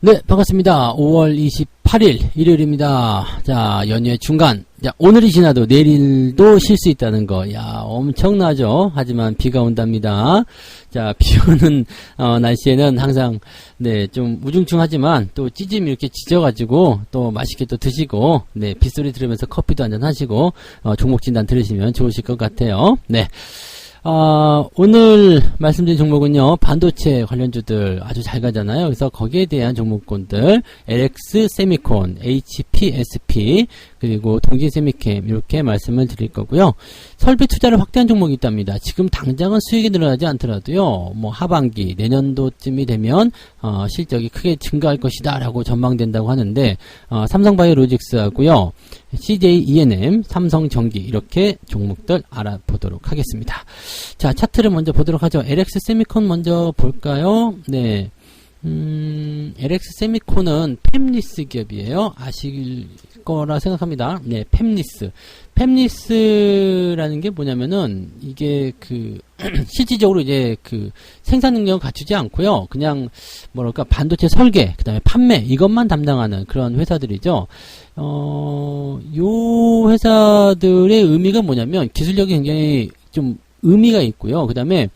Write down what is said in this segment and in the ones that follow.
네, 반갑습니다. 5월 28일 일요일입니다. 자, 연휴의 중간. 자, 오늘이 지나도 내일도 쉴 수 있다는 거. 야, 엄청나죠? 하지만 비가 온답니다. 자, 비 오는 날씨에는 항상 네, 좀 우중충하지만 또 찌짐 이렇게 지져가지고 또 맛있게 또 드시고 네, 빗소리 들으면서 커피도 한잔 하시고 종목 진단 들으시면 좋으실 것 같아요. 네. 오늘 말씀드린 종목은요, 반도체 관련주들 아주 잘 가잖아요. 그래서 거기에 대한 종목군들, LX 세미콘, HPSP, 그리고 동진 세미캠, 이렇게 말씀을 드릴 거고요. 설비 투자를 확대한 종목이 있답니다. 지금 당장은 수익이 늘어나지 않더라도요, 뭐 하반기, 내년도쯤이 되면, 실적이 크게 증가할 것이다, 라고 전망된다고 하는데, 삼성바이오로직스하고요, CJ ENM, 삼성전기, 이렇게 종목들 알아보도록 하겠습니다. 자, 차트를 먼저 보도록 하죠. LX 세미콘 먼저 볼까요? 네. LX 세미콘은 팹리스 기업이에요. 아실 거라 생각합니다. 네, 팹리스. 팹리스라는 게 뭐냐면은, 이게 실질적으로 이제 생산 능력을 갖추지 않고요. 그냥, 뭐랄까, 반도체 설계, 그 다음에 판매, 이것만 담당하는 그런 회사들이죠. 요 회사들의 의미가 뭐냐면, 기술력이 굉장히 좀 의미가 있고요. 그 다음에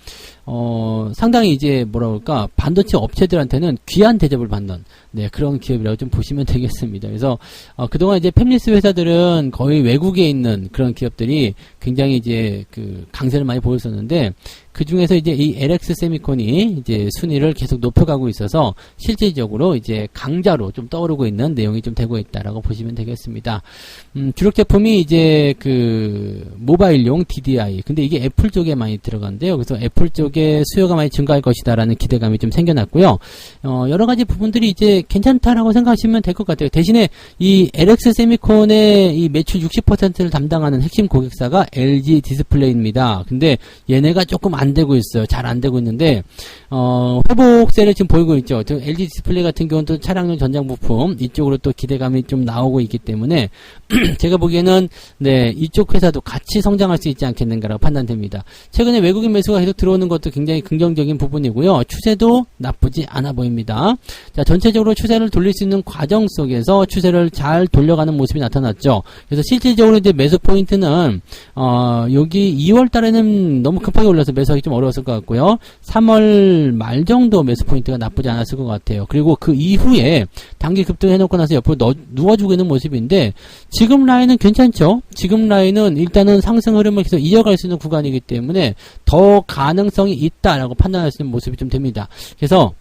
상당히 이제 뭐라 그럴까, 반도체 업체들한테는 귀한 대접을 받는 네, 그런 기업이라고 좀 보시면 되겠습니다. 그래서 그동안 이제 팹리스 회사들은 거의 외국에 있는 그런 기업들이 굉장히 이제 강세를 많이 보였었는데, 그 중에서 이제 이 LX 세미콘이 이제 순위를 계속 높여가고 있어서 실질적으로 이제 강자로 좀 떠오르고 있는 내용이 좀 되고 있다라고 보시면 되겠습니다. 주력 제품이 이제 모바일용 DDI. 근데 이게 애플 쪽에 많이 들어간대요. 그래서 애플 쪽에 수요가 많이 증가할 것이다라는 기대감이 좀 생겨났고요. 여러 가지 부분들이 이제 괜찮다라고 생각하시면 될 것 같아요. 대신에 이 LX 세미콘의 이 매출 60%를 담당하는 핵심 고객사가 LG 디스플레이입니다. 근데 얘네가 조금 안 되고 있어요. 잘 안 되고 있는데, 회복세를 지금 보이고 있죠. LG 디스플레이 같은 경우는 또 차량용 전장 부품, 이쪽으로 또 기대감이 좀 나오고 있기 때문에, 제가 보기에는, 네, 이쪽 회사도 같이 성장할 수 있지 않겠는가라고 판단됩니다. 최근에 외국인 매수가 계속 들어오는 것도 굉장히 긍정적인 부분이고요. 추세도 나쁘지 않아 보입니다. 자, 전체적으로 추세를 돌릴 수 있는 과정 속에서 추세를 잘 돌려가는 모습이 나타났죠. 그래서 실질적으로 이제 매수 포인트는, 여기 2월 달에는 너무 급하게 올라서 매수하기 좀 어려웠을 것 같고요. 3월 말 정도 매수 포인트가 나쁘지 않았을 것 같아요. 그리고 그 이후에 단기 급등해놓고 나서 옆으로 누워주고 있는 모습인데, 지금 라인은 괜찮죠? 지금 라인은 일단은 상승 흐름을 계속 이어갈 수 있는 구간이기 때문에 더 가능성이 있다라고 판단할 수 있는 모습이 좀 됩니다. 그래서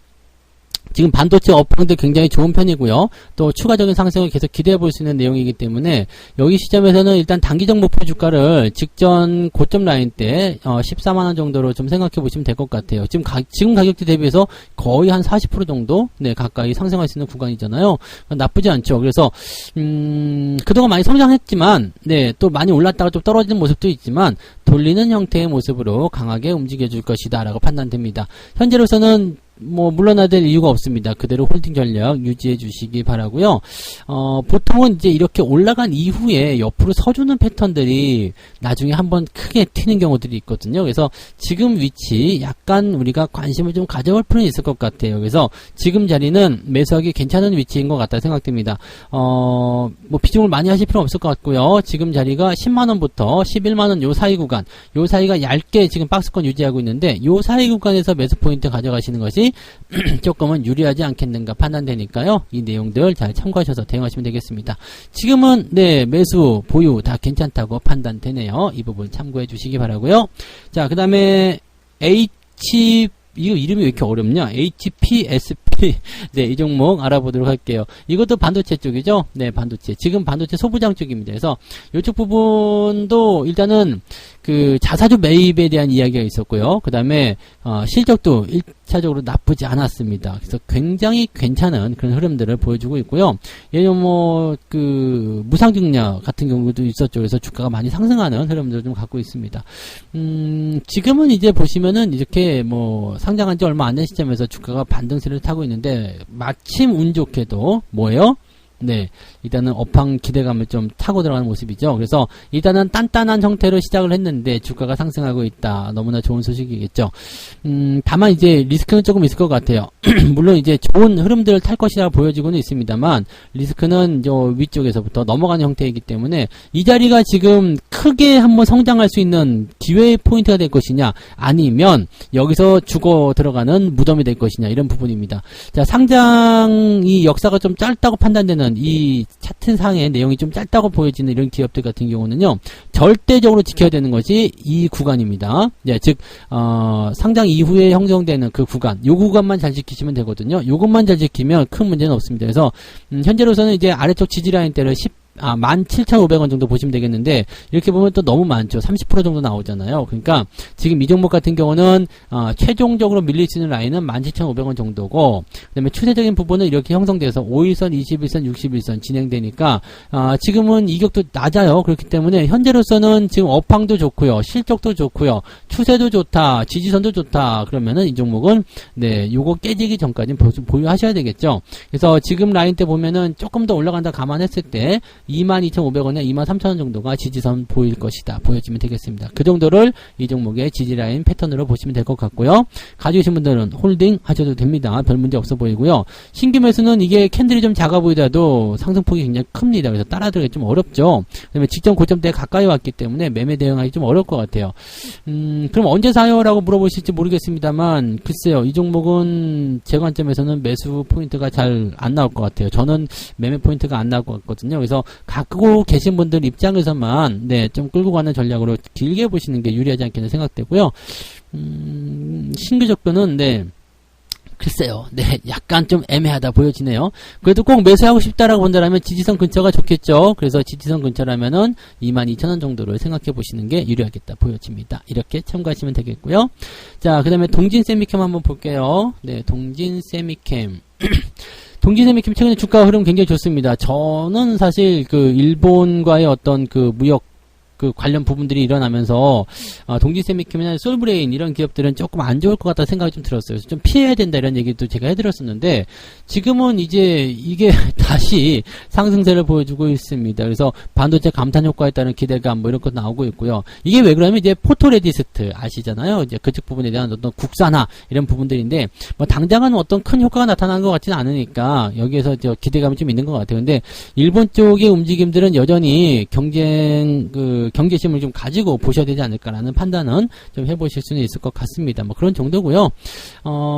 지금 반도체 업황도 굉장히 좋은 편이고요. 또 추가적인 상승을 계속 기대해 볼 수 있는 내용이기 때문에 여기 시점에서는 일단 단기적 목표 주가를 직전 고점 라인 때 14만원 정도로 좀 생각해 보시면 될 것 같아요. 지금 가격대 대비해서 거의 한 40% 정도 네, 가까이 상승할 수 있는 구간이잖아요. 나쁘지 않죠. 그래서 그동안 많이 성장했지만 네, 또 많이 올랐다가 좀 떨어지는 모습도 있지만 돌리는 형태의 모습으로 강하게 움직여 줄 것이다 라고 판단됩니다. 현재로서는 물러나야 될 이유가 없습니다. 그대로 홀딩 전략 유지해 주시기 바라고요. 보통은 이제 이렇게 올라간 이후에 옆으로 서주는 패턴들이 나중에 한번 크게 튀는 경우들이 있거든요. 그래서 지금 위치 약간 우리가 관심을 좀 가져볼 필요는 있을 것 같아요. 그래서 지금 자리는 매수하기 괜찮은 위치인 것 같다 생각됩니다. 비중을 많이 하실 필요는 없을 것 같고요. 지금 자리가 10만원부터 11만원 요 사이 구간, 요 사이가 얇게 지금 박스권 유지하고 있는데, 요 사이 구간에서 매수 포인트 가져가시는 것이 조금은 유리하지 않겠는가 판단되니까요. 이 내용들 잘 참고하셔서 대응하시면 되겠습니다. 지금은 네, 매수, 보유 다 괜찮다고 판단되네요. 이 부분 참고해 주시기 바라고요. 자, 그 다음에 이거 이름이 왜 이렇게 어렵냐? HPSP. 네, 이 종목 알아보도록 할게요. 이것도 반도체 쪽이죠? 네, 반도체. 지금 반도체 소부장 쪽입니다. 그래서 이쪽 부분도 일단은 자사주 매입에 대한 이야기가 있었고요. 그 다음에, 실적도 1차적으로 나쁘지 않았습니다. 그래서 굉장히 괜찮은 그런 흐름들을 보여주고 있고요. 예를 무상증력 같은 경우도 있었죠. 그래서 주가가 많이 상승하는 흐름들을 좀 갖고 있습니다. 지금은 이제 보시면은 이렇게 상장한 지 얼마 안 된 시점에서 주가가 반등세를 타고 있는데, 마침 운 좋게도 뭐예요? 네, 일단은 업황 기대감을 좀 타고 들어가는 모습이죠. 그래서 일단은 단단한 형태로 시작을 했는데 주가가 상승하고 있다. 너무나 좋은 소식이겠죠. 다만 이제 리스크는 조금 있을 것 같아요. 물론 이제 좋은 흐름들을 탈 것이라 보여지고는 있습니다만 리스크는 저 위쪽에서부터 넘어가는 형태이기 때문에 이 자리가 지금 크게 한번 성장할 수 있는 기회의 포인트가 될 것이냐 아니면 여기서 죽어 들어가는 무덤이 될 것이냐 이런 부분입니다. 자, 상장이 역사가 좀 짧다고 판단되는 이 차트상의 내용이 좀 짧다고 보여지는 이런 기업들 같은 경우는요, 절대적으로 지켜야 되는 것이 이 구간입니다. 네, 즉 상장 이후에 형성되는 그 구간, 요 구간만 잘 지키시면 되거든요. 요것만 잘 지키면 큰 문제는 없습니다. 그래서 현재로서는 이제 아래쪽 지지라인대를 17,500원 정도 보시면 되겠는데, 이렇게 보면 또 너무 많죠. 30% 정도 나오잖아요. 그러니까, 지금 이 종목 같은 경우는, 최종적으로 밀릴 수 있는 라인은 17,500원 정도고, 그 다음에 추세적인 부분은 이렇게 형성돼서 5일선, 21선, 61선 진행되니까, 지금은 이격도 낮아요. 그렇기 때문에, 현재로서는 지금 업황도 좋고요. 실적도 좋고요. 추세도 좋다. 지지선도 좋다. 그러면은 이 종목은, 네, 요거 깨지기 전까지는 보유하셔야 되겠죠. 그래서 지금 라인 때 보면은 조금 더 올라간다 감안했을 때, 22,500원에 23,000원 정도가 지지선 보일 것이다. 보여지면 되겠습니다. 그 정도를 이 종목의 지지라인 패턴으로 보시면 될 것 같고요. 가지고 계신 분들은 홀딩 하셔도 됩니다. 별 문제 없어 보이고요. 신규 매수는 이게 캔들이 좀 작아 보이더라도 상승폭이 굉장히 큽니다. 그래서 따라들어가기 좀 어렵죠. 그다음에 직전 고점대에 가까이 왔기 때문에 매매 대응하기 좀 어려울 것 같아요. 그럼 언제 사요? 라고 물어보실지 모르겠습니다만 글쎄요. 이 종목은 제 관점에서는 매수 포인트가 잘 안 나올 것 같아요. 저는 매매 포인트가 안 나올 것 같거든요. 그래서 갖고 계신 분들 입장에서만 네, 좀 끌고 가는 전략으로 길게 보시는 게 유리하지 않겠나 생각되고요. 신규 접근은 네, 글쎄요. 네, 약간 좀 애매하다 보여지네요. 그래도 꼭 매수하고 싶다라고 본다면 지지선 근처가 좋겠죠. 그래서 지지선 근처라면은 22,000원 정도를 생각해 보시는 게 유리하겠다 보여집니다. 이렇게 참고하시면 되겠고요. 자, 그 다음에 동진 세미캠 한번 볼게요. 네, 동진 세미캠. 동진 세미캠 최근에 주가 흐름 굉장히 좋습니다. 저는 사실 그 일본과의 어떤 그 무역 그 관련 부분들이 일어나면서 동진 세미캠이나 솔브레인 이런 기업들은 조금 안 좋을 것 같다 생각이 좀 들었어요. 그래서 좀 피해야 된다 이런 얘기도 제가 해드렸었는데 지금은 이제 이게 다시 상승세를 보여주고 있습니다. 그래서 반도체 감탄 효과에 따른 기대감 뭐 이런 것 나오고 있고요. 이게 왜 그러냐면 이제 포토레디스트 아시잖아요. 이제 그쪽 부분에 대한 어떤 국산화 이런 부분들인데 뭐 당장은 어떤 큰 효과가 나타나는 것 같지는 않으니까 여기에서 저 기대감이 좀 있는 것 같아요. 근데 일본 쪽의 움직임들은 여전히 경제심을 좀 가지고 보셔야 되지 않을까라는 판단은 좀 해보실 수는 있을 것 같습니다. 뭐 그런 정도고요.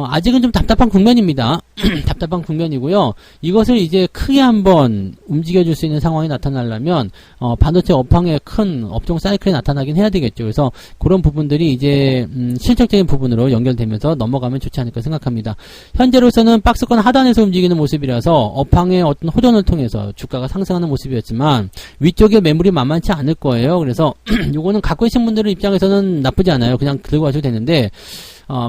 아직은 좀 답답한 국면입니다. 답답한 국면이고요. 이것을 이제 크게 한번 움직여줄 수 있는 상황이 나타나려면 반도체 업황의 큰 업종 사이클이 나타나긴 해야 되겠죠. 그래서 그런 부분들이 이제 실적적인 부분으로 연결되면서 넘어가면 좋지 않을까 생각합니다. 현재로서는 박스권 하단에서 움직이는 모습이라서 업황의 어떤 호전을 통해서 주가가 상승하는 모습이었지만 위쪽에 매물이 만만치 않을 거예요. 그래서 요거는 갖고 계신 분들의 입장에서는 나쁘지 않아요. 그냥 들고 가셔도 되는데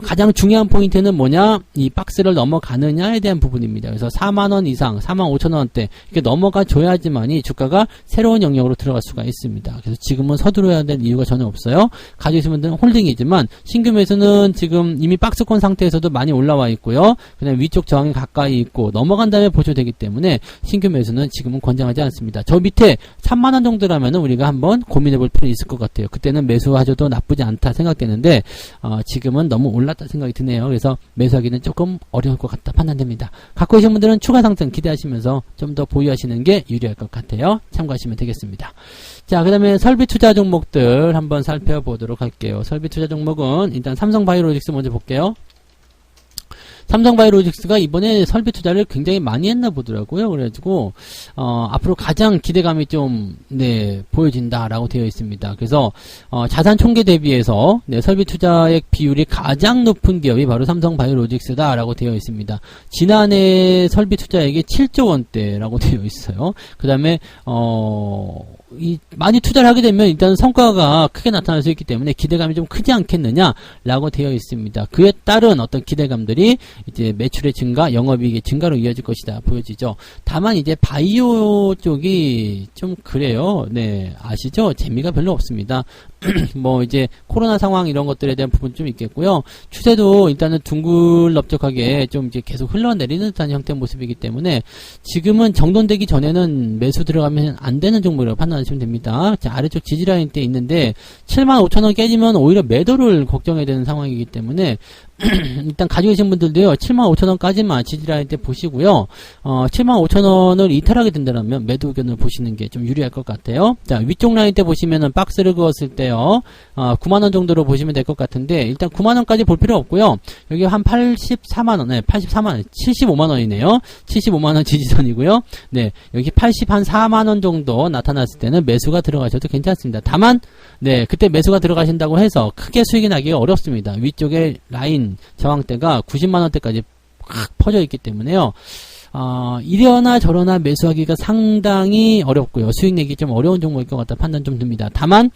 가장 중요한 포인트는 뭐냐? 이 박스를 넘어가느냐에 대한 부분입니다. 그래서 4만원 이상, 45,000원대 이렇게 넘어가 줘야지만이 주가가 새로운 영역으로 들어갈 수가 있습니다. 그래서 지금은 서두르야 될 이유가 전혀 없어요. 가지고 있는 분들은 홀딩이지만 신규 매수는 지금 이미 박스권 상태에서도 많이 올라와 있고요. 그다음에 위쪽 저항이 가까이 있고 넘어간 다음에 보셔도 되기 때문에 신규 매수는 지금은 권장하지 않습니다. 저 밑에 3만원 정도라면 우리가 한번 고민해 볼 필요 있을 것 같아요. 그때는 매수하셔도 나쁘지 않다 생각되는데 지금은 너무 올랐다 생각이 드네요. 그래서 매수하기는 조금 어려울 것 같다 판단됩니다. 갖고 계신 분들은 추가 상승 기대하시면서 좀 더 보유하시는 게 유리할 것 같아요. 참고하시면 되겠습니다. 자, 그 다음에 설비 투자 종목들 한번 살펴보도록 할게요. 설비 투자 종목은 일단 삼성바이오로직스 먼저 볼게요. 삼성바이오로직스가 이번에 설비 투자를 굉장히 많이 했나 보더라고요. 그래가지고 앞으로 가장 기대감이 좀 보여진다라고 되어 있습니다. 그래서 자산 총계 대비해서 설비 투자액 비율이 가장 높은 기업이 바로 삼성바이오로직스다라고 되어 있습니다. 지난해 설비 투자액이 7조 원대라고 되어 있어요. 그 다음에 많이 투자를 하게 되면 일단 성과가 크게 나타날 수 있기 때문에 기대감이 좀 크지 않겠느냐라고 되어 있습니다. 그에 따른 어떤 기대감들이 이제 매출의 증가, 영업이익의 증가로 이어질 것이다 보여지죠. 다만 이제 바이오 쪽이 좀 그래요. 네, 아시죠? 재미가 별로 없습니다. 뭐 이제 코로나 상황 이런 것들에 대한 부분 좀 있겠고요. 추세도 일단은 둥글넓적하게 좀 이제 계속 흘러내리는 듯한 형태의 모습이기 때문에 지금은 정돈되기 전에는 매수 들어가면 안 되는 종목이라고 판단하시면 됩니다. 자, 아래쪽 지지라인 때 있는데 75,000원 깨지면 오히려 매도를 걱정해야 되는 상황이기 때문에 일단 가지고 계신 분들도요, 75,000원까지만 지지라인 때 보시고요, 75,000원을 이탈하게 된다면 매도 의견을 보시는 게 좀 유리할 것 같아요. 자, 위쪽 라인 때 보시면은 박스를 그었을 때요, 9만원 정도로 보시면 될 것 같은데, 일단 9만원까지 볼 필요 없고요, 여기 한 84만원, 네, 84만원, 75만원이네요. 75만원 지지선이고요. 네, 여기 84만원 정도 나타났을 때는 매수가 들어가셔도 괜찮습니다. 다만, 네, 그때 매수가 들어가신다고 해서 크게 수익이 나기가 어렵습니다. 위쪽에 라인, 저항대가 90만원대까지 확 퍼져 있기 때문에요. 이러나 저러나 매수하기가 상당히 어렵고요. 수익 내기 좀 어려운 종목일 것 같다 판단 좀 듭니다. 다만,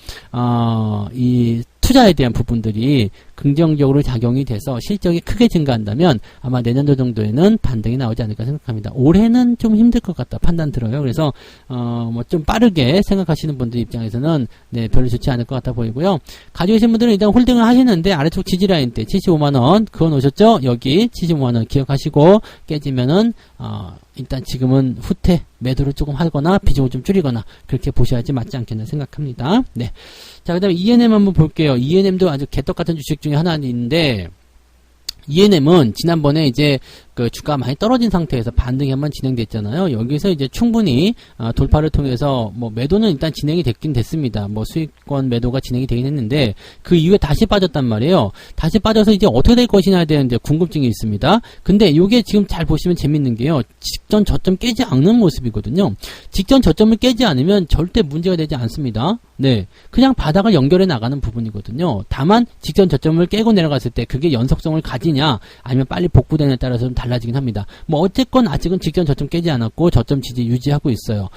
이 투자에 대한 부분들이 긍정적으로 작용이 돼서 실적이 크게 증가한다면 아마 내년도 정도에는 반등이 나오지 않을까 생각합니다. 올해는 좀 힘들 것 같다 판단 들어요. 그래서 뭐 좀 빠르게 생각하시는 분들 입장에서는 네, 별로 좋지 않을 것 같아 보이고요. 가지고 계신 분들은 일단 홀딩을 하시는데 아래쪽 지지라인 때 75만원 그거 놓으셨죠? 여기 75만원 기억하시고 깨지면은 일단 지금은 후퇴 매도를 조금 하거나 비중을 좀 줄이거나 그렇게 보셔야지 맞지 않겠나 생각합니다. 네. 자, 그 다음에 ENM 한번 볼게요. ENM도 아주 개떡 같은 주식 중에 하나인데, ENM은 지난번에 이제 그 주가 많이 떨어진 상태에서 반등이 한번 진행됐잖아요. 여기서 이제 충분히 돌파를 통해서 뭐 매도는 일단 진행이 됐긴 됐습니다. 뭐 수익권 매도가 진행이 되긴 했는데 그 이후에 다시 빠졌단 말이에요. 다시 빠져서 이제 어떻게 될 것이냐에 대한 이제 궁금증이 있습니다. 근데 요게 지금 잘 보시면 재밌는 게요. 직전 저점 깨지 않는 모습이거든요. 직전 저점을 깨지 않으면 절대 문제가 되지 않습니다. 네. 그냥 바닥을 연결해 나가는 부분이거든요. 다만 직전 저점을 깨고 내려갔을 때 그게 연속성을 가지냐 아니면 빨리 복구되느냐에 따라서 좀 달라지긴 합니다. 뭐 어쨌건 아직은 직전 저점 깨지 않았고 저점 지지 유지하고 있어요.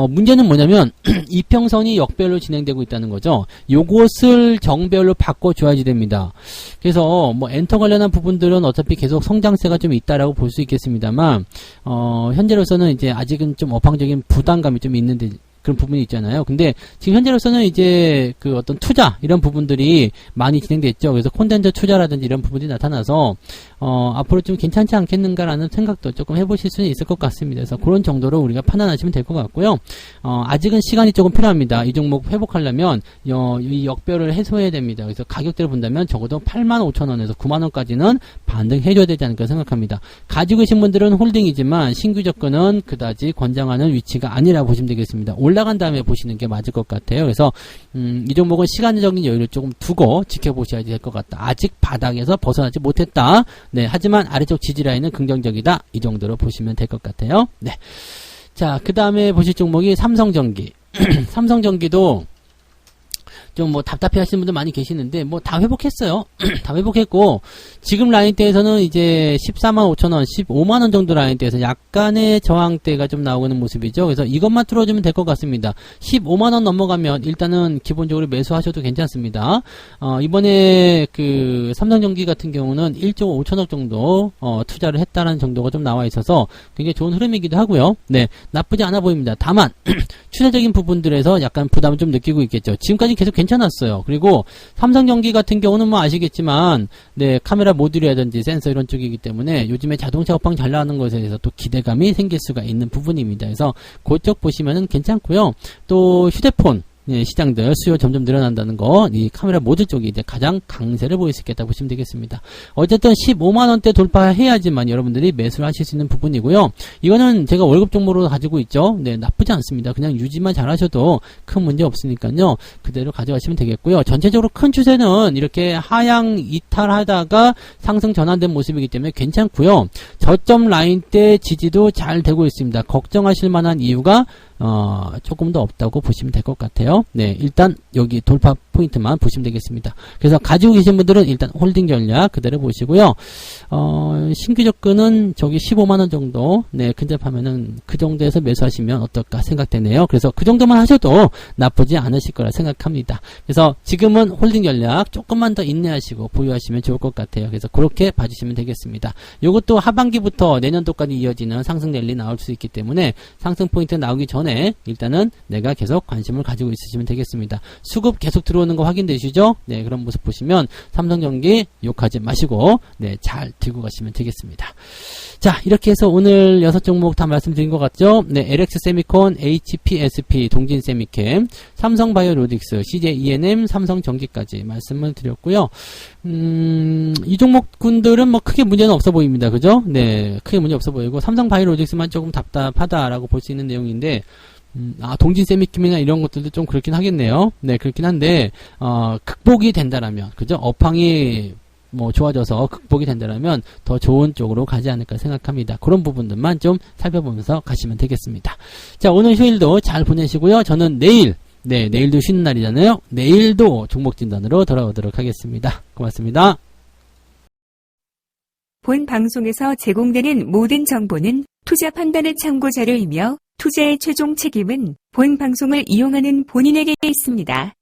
문제는 뭐냐면 이평선이 역별로 진행되고 있다는 거죠. 요것을 정별로 바꿔줘야지 됩니다. 그래서 뭐 엔터 관련한 부분들은 어차피 계속 성장세가 좀 있다라고 볼 수 있겠습니다만 현재로서는 이제 아직은 좀 업황적인 부담감이 좀 있는데 그런 부분이 있잖아요. 근데 지금 현재로서는 이제 그 어떤 투자 이런 부분들이 많이 진행됐죠. 그래서 콘텐츠 투자라든지 이런 부분이 나타나서 앞으로 좀 괜찮지 않겠는가라는 생각도 조금 해보실 수는 있을 것 같습니다. 그래서 그런 정도로 우리가 판단하시면 될 것 같고요. 아직은 시간이 조금 필요합니다. 이 종목 회복하려면 이 역별을 해소해야 됩니다. 그래서 가격대를 본다면 적어도 85,000원에서 9만원까지는 반등해줘야 되지 않을까 생각합니다. 가지고 계신 분들은 홀딩이지만 신규 접근은 그다지 권장하는 위치가 아니라고 보시면 되겠습니다. 올라간 다음에 보시는 게 맞을 것 같아요. 그래서 이 종목은 시간적인 여유를 조금 두고 지켜보셔야 될 것 같다. 아직 바닥에서 벗어나지 못했다. 네, 하지만 아래쪽 지지라인은 긍정적이다. 이 정도로 보시면 될 것 같아요. 네. 자, 그 다음에 보실 종목이 삼성전기. 삼성전기도 좀 뭐 답답해 하시는 분들 많이 계시는데 뭐 다 회복했어요. 다 회복했고 지금 라인대에서는 이제 145,000원, 15만원 정도 라인대에서 약간의 저항대가 좀 나오는 모습이죠. 그래서 이것만 뚫어주면 될 것 같습니다. 15만원 넘어가면 일단은 기본적으로 매수하셔도 괜찮습니다. 이번에 그 삼성전기 같은 경우는 1조 5천억 정도 투자를 했다는 정도가 좀 나와 있어서 굉장히 좋은 흐름이기도 하고요. 네, 나쁘지 않아 보입니다. 다만 추세적인 부분들에서 약간 부담을 좀 느끼고 있겠죠. 지금까지 계속 괜찮았어요. 그리고 삼성전기 같은 경우는 뭐 아시겠지만 네, 카메라 모듈이라든지 센서 이런 쪽이기 때문에 요즘에 자동차 업황 잘 나가는 것에 대해서 또 기대감이 생길 수가 있는 부분입니다. 그래서 그쪽 보시면은 괜찮고요. 또 휴대폰 네, 시장들 수요 점점 늘어난다는 거, 이 카메라 모듈 쪽이 이제 가장 강세를 보일 수 있겠다 보시면 되겠습니다. 어쨌든 15만원대 돌파해야지만 여러분들이 매수를 하실 수 있는 부분이고요. 이거는 제가 월급 종목으로 가지고 있죠. 네, 나쁘지 않습니다. 그냥 유지만 잘 하셔도 큰 문제 없으니까요. 그대로 가져가시면 되겠고요. 전체적으로 큰 추세는 이렇게 하향 이탈하다가 상승 전환된 모습이기 때문에 괜찮고요. 저점 라인 때 지지도 잘 되고 있습니다. 걱정하실 만한 이유가 조금 더 없다고 보시면 될 것 같아요. 네, 일단 여기 돌파 포인트만 보시면 되겠습니다. 그래서 가지고 계신 분들은 일단 홀딩 전략 그대로 보시고요. 신규 접근은 저기 15만원 정도, 네, 근접하면은 그 정도에서 매수하시면 어떨까 생각되네요. 그래서 그 정도만 하셔도 나쁘지 않으실 거라 생각합니다. 그래서 지금은 홀딩 전략 조금만 더 인내하시고 보유하시면 좋을 것 같아요. 그래서 그렇게 봐주시면 되겠습니다. 요것도 하반기부터 내년도까지 이어지는 상승 랠리 나올 수 있기 때문에 상승 포인트 나오기 전에 일단은 내가 계속 관심을 가지고 있으시면 되겠습니다. 수급 계속 들어오는 거 확인되시죠? 네, 그런 모습 보시면 삼성전기 욕하지 마시고 네, 잘 들고 가시면 되겠습니다. 자, 이렇게 해서 오늘 6종목 다 말씀드린 것 같죠? 네, LX 세미콘, HPSP, 동진 세미캠, 삼성바이오로직스, CJ ENM, 삼성전기까지 말씀을 드렸고요. 이 종목군들은 뭐 크게 문제는 없어 보입니다. 그죠? 네, 크게 문제 없어 보이고 삼성바이오로직스만 조금 답답하다라고 볼 수 있는 내용인데 동진 세미킴이나 이런 것들도 좀 그렇긴 하겠네요. 네, 그렇긴 한데 극복이 된다라면, 그죠? 업황이 뭐 좋아져서 극복이 된다라면 더 좋은 쪽으로 가지 않을까 생각합니다. 그런 부분들만 좀 살펴보면서 가시면 되겠습니다. 자, 오늘 휴일도 잘 보내시고요. 저는 내일도 쉬는 날이잖아요. 내일도 종목 진단으로 돌아오도록 하겠습니다. 고맙습니다. 본 방송에서 제공되는 모든 정보는 투자 판단의 참고 자료이며 투자의 최종 책임은 본 방송을 이용하는 본인에게 있습니다.